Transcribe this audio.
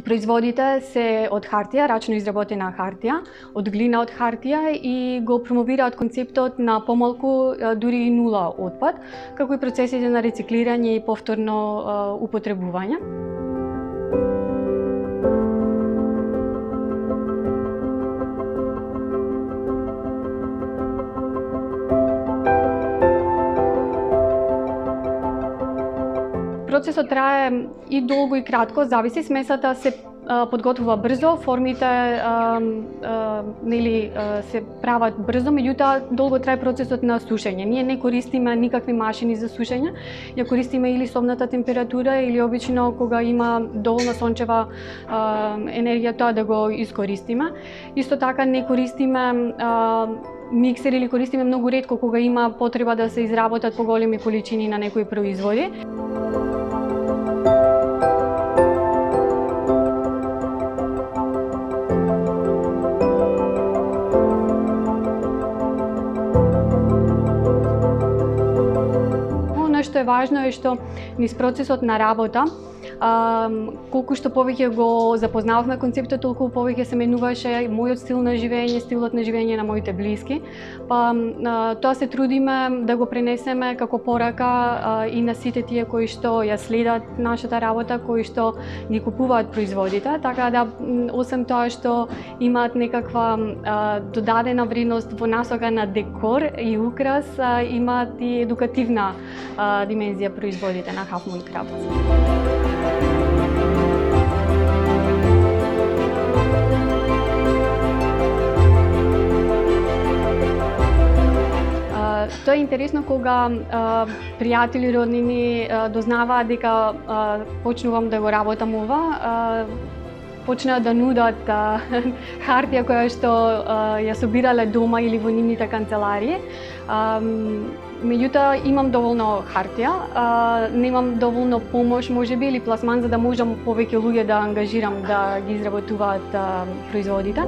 Производите се од хартија, рачно изработена хартија, од глина од хартија и го промовираат концептот на помалку, дури и нула отпад, како и процесите на рециклирање и повторно употребување. Процесот трае и долго и кратко, зависи. Смесата се подготвува брзо, формите се прават брзо, меѓутоа долго трае процесот на сушење. Ние не користиме никакви машини за сушење, ја користиме или собната температура или обично кога има доволно сончева енергија тоа да го искористиме. Исто така не користиме миксер или користиме многу ретко кога има потреба да се изработат поголеми количини на некои производи. Што е важно е што низ процесот на работа, колку што повеќе го запознававме концептот, толку повеќе се менуваше мојот стил на живење, стилот на живење на моите блиски. Тоа се трудиме да го пренесеме како порака и на сите тие кои што ја следат нашата работа, кои што ги купуваат производите, така да освен тоа што имаат некаква додадена вредност во насока на декор и украс, имаат и едукативна димензија производите на Half Moon Crafts. Тоа е интересно кога пријатели, роднини дознаваат дека почнувам да го работам ова, почнаа да нудат хартија која што ја собирале дома или во нивните канцеларии. Меѓутоа имам доволно хартија, немам доволно помош можеби или пласман за да можам повеќе луѓе да ангажирам да ги изработуваат производите.